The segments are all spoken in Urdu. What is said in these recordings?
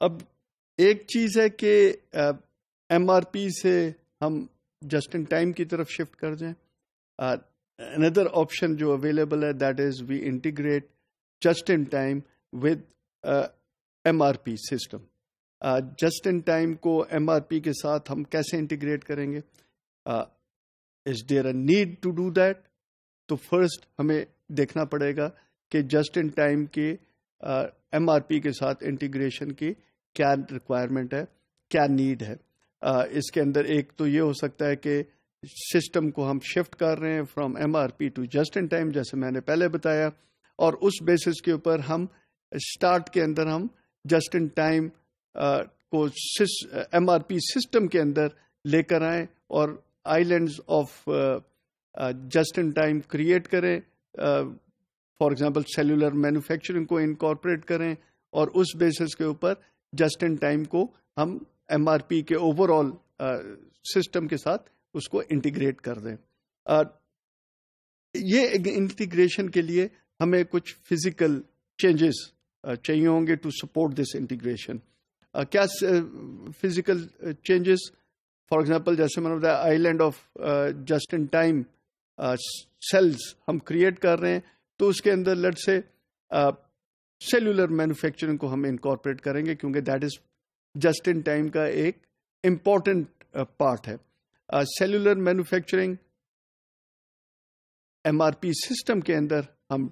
اب ایک چیز ہے کہ ایم آر پی سے ہم جسٹ ان ٹائم کی طرف شفٹ کر جائیں. اندر آپشن جو اویلیبل ہے that is we integrate just in time with M R P system. Just in time کو ایم آر پی کے ساتھ ہم کیسے انٹیگریٹ کریں گے؟ Is there a need to do that? تو فرسٹ ہمیں دیکھنا پڑے گا کہ جسٹ ان ٹائم کے ایم آر پی کے ساتھ انٹیگریشن کی کیا ریکوائرمنٹ ہے، کیا نیڈ ہے. اس کے اندر ایک تو یہ ہو سکتا ہے کہ سسٹم کو ہم شفٹ کر رہے ہیں from M R P to just in time, جیسے میں نے پہلے بتایا، اور اس بیسس کے اوپر ہم اسٹارٹ کے اندر ہم جسٹ ان ٹائم کو ایم آر پی سسٹم کے اندر لے کر آئیں اور islands of just in time create کریں. فار ایگزامپل سیلولر مینوفیکچرنگ کو انکارپوریٹ کریں اور اس بیسس کے اوپر جسٹ ان ٹائم کو ہم ایم آر پی کے اوور آل سسٹم کے ساتھ اس کو انٹیگریٹ کر دیں. یہ انٹیگریشن کے لیے ہمیں کچھ فزیکل چینجز چاہیے ہوں گے ٹو سپورٹ دس انٹیگریشن. کیا فزیکل چینجز؟ فار ایگزامپل جیسے میں نے بتایا island of just in time cells ہم کریٹ کر رہے ہیں، تو اس کے اندر لیٹ سے سیلولر مینوفیکچرنگ کو ہم انکارپوریٹ کریں گے کیونکہ that is just in time کا ایک امپورٹنٹ پارٹ ہے. Cellular manufacturing M R P system کے اندر ہم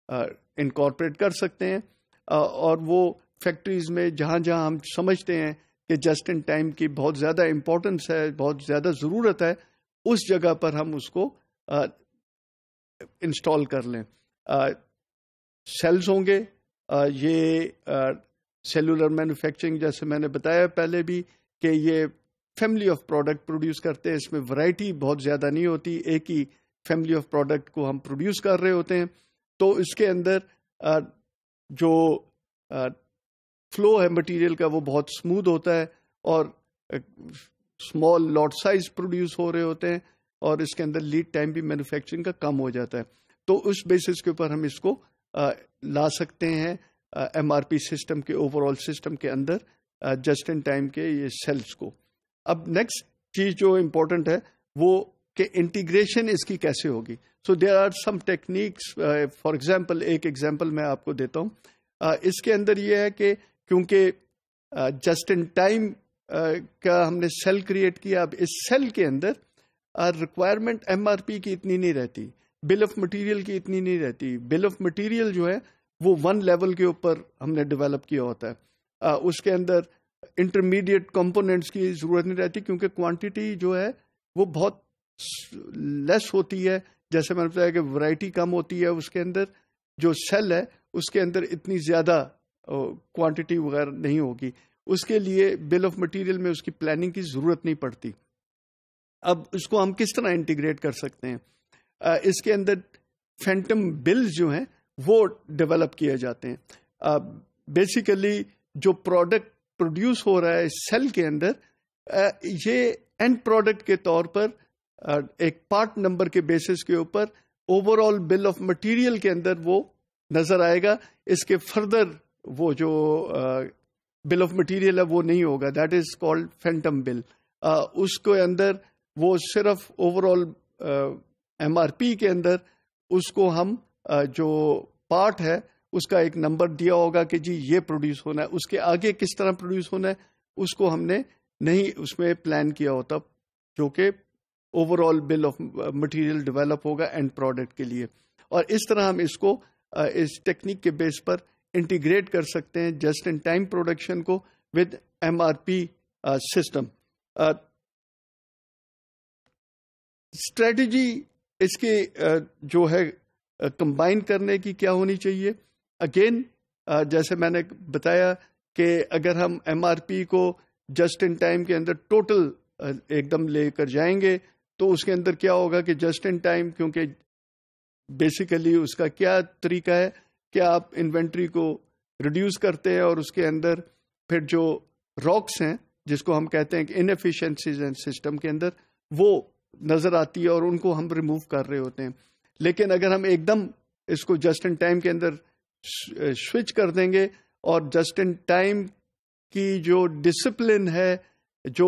انکارپوریٹ کر سکتے ہیں، اور وہ فیکٹریز میں جہاں جہاں ہم سمجھتے ہیں کہ جسٹ ان ٹائم کی بہت زیادہ امپورٹنس ہے، بہت زیادہ ضرورت ہے، اس جگہ پر ہم اس کو انسٹال کر لیں. سیلز ہوں گے، یہ سیلولر مینوفیکچرنگ جیسے میں نے بتایا پہلے بھی کہ یہ فیملی آف پروڈکٹ پروڈیوس کرتے ہیں. اس میں ورائٹی بہت زیادہ نہیں ہوتی، ایک ہی فیملی آف پروڈکٹ کو ہم پروڈیوس کر رہے ہوتے ہیں. تو اس کے اندر جو فلو ہے مٹیریل کا وہ بہت اسموتھ ہوتا ہے اور اسمال لاٹ سائز پروڈیوس ہو رہے ہوتے ہیں، اور اس کے اندر لیڈ ٹائم بھی مینوفیکچرنگ کا کم ہو جاتا ہے. تو اس بیسس کے اوپر ہم اس کو لا سکتے ہیں ایم آر پی سسٹم کے اوور آل سسٹم کے اندر جسٹ ان ٹائم کے یہ سیلز کو. اب نیکسٹ چیز جو امپورٹنٹ ہے وہ کہ انٹیگریشن اس کی کیسے ہوگی. So there are some techniques. For example ایک ایگزامپل میں آپ کو دیتا ہوں. اس کے اندر یہ ہے کہ کیونکہ جسٹ ان ٹائم کا ہم نے سیل کریٹ کیا، اب اس سیل کے اندر ریکوائرمنٹ ایم آر پی کی اتنی نہیں رہتی، بل آف مٹیریل کی اتنی نہیں رہتی. بل آف مٹیریل جو ہے وہ 1 لیول کے اوپر ہم نے ڈیولپ کیا ہوتا ہے. اس کے اندر انٹرمیڈیٹ کمپوننٹس کی ضرورت نہیں رہتی کیونکہ کوانٹٹی جو ہے وہ بہت لیس ہوتی ہے. جیسے میں نے بتایا کہ ورائٹی کم ہوتی ہے، اس کے اندر جو سیل ہے اس کے اندر اتنی زیادہ کوانٹٹی وغیرہ نہیں ہوگی. اس کے لیے بل آف مٹیریل میں اس کی پلاننگ کی ضرورت نہیں پڑتی. اب اس کو ہم کس طرح انٹیگریٹ کر سکتے ہیں؟ اس کے اندر فینٹم بلز جو ہیں وہ ڈیولپ کیے جاتے ہیں. بیسیکلی جو پروڈکٹ پروڈیوس ہو رہا ہے سیل کے اندر، یہ اینڈ پروڈکٹ کے طور پر ایک پارٹ نمبر کے بیسس کے اوپر over all bill of material کے اندر وہ نظر آئے گا. اس کے فردر وہ جو بل آف مٹیریل ہے وہ نہیں ہوگا، that is called phantom bill. اس کے اندر وہ صرف overall M R P کے اندر اس کو ہم جو پارٹ ہے اس کا ایک نمبر دیا ہوگا کہ جی یہ پروڈیوس ہونا ہے. اس کے آگے کس طرح پروڈیوس ہونا ہے اس کو ہم نے نہیں اس میں پلان کیا ہوتا، جو کہ over all bill of material develop ہوگا اینڈ پروڈکٹ کے لیے. اور اس طرح ہم اس کو اس ٹیکنیک کے بیس پر انٹیگریٹ کر سکتے ہیں جسٹ ان ٹائم پروڈکشن کو with M R P system. Strategy اس کی جو ہے کمبائن کرنے کی کیا ہونی چاہیے؟ اگین جیسے میں نے بتایا کہ اگر ہم ایم آر پی کو جسٹ ان ٹائم کے اندر ٹوٹل ایک دم لے کر جائیں گے تو اس کے اندر کیا ہوگا کہ جسٹ ان ٹائم، کیونکہ بیسیکلی اس کا کیا طریقہ ہے کہ آپ انوینٹری کو ریڈیوس کرتے ہیں اور اس کے اندر پھر جو راکس ہیں جس کو ہم کہتے ہیں کہ انیفیشنسیز ہیں سسٹم کے اندر وہ نظر آتی ہے اور ان کو ہم ریموو کر رہے ہوتے ہیں. لیکن اگر ہم ایک دم اس کو جسٹ ان ٹائم کے اندر سوئچ کر دیں گے اور جسٹ ان ٹائم کی جو ڈسپلن ہے، جو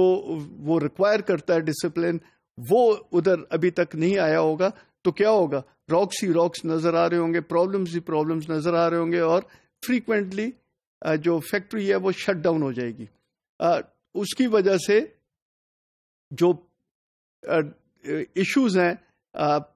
وہ ریکوائر کرتا ہے ڈسپلن، وہ ادھر ابھی تک نہیں آیا ہوگا، تو کیا ہوگا؟ راکس ہی راکس نظر آ رہے ہوں گے، پرابلمز ہی پرابلمز نظر آ رہے ہوں گے، اور فریکوینٹلی جو فیکٹری ہے وہ شٹ ڈاؤن ہو جائے گی. اس کی وجہ سے جو ایشوز ہیں،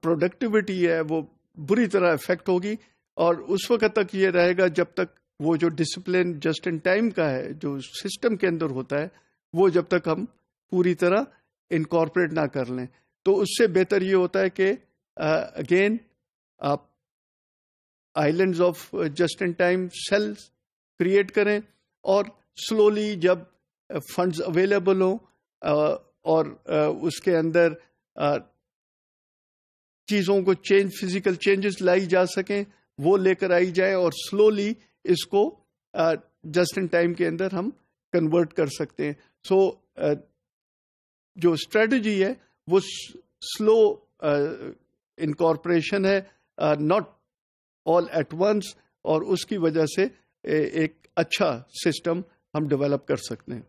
پروڈکٹیوٹی ہے، وہ بری طرح افیکٹ ہوگی. اور اس وقت تک یہ رہے گا جب تک وہ جو ڈسپلن جسٹ ان ٹائم کا ہے جو سسٹم کے اندر ہوتا ہے، وہ جب تک ہم پوری طرح انکارپوریٹ نہ کر لیں. تو اس سے بہتر یہ ہوتا ہے کہ اگین آپ islands of just in time cells create کریں، اور سلولی جب فنڈز اویلیبل ہوں اور اس کے اندر چیزوں کو فزیکل چینجز لائی جا سکیں، وہ لے کر آئی جائیں، اور سلولی اس کو جسٹ ان ٹائم کے اندر ہم کنورٹ کر سکتے ہیں. سو جو اسٹریٹجی ہے وہ سلو انکارپوریشن ہے، ناٹ آل ایٹ ونس، اور اس کی وجہ سے ایک اچھا سسٹم ہم ڈیولپ کر سکتے ہیں.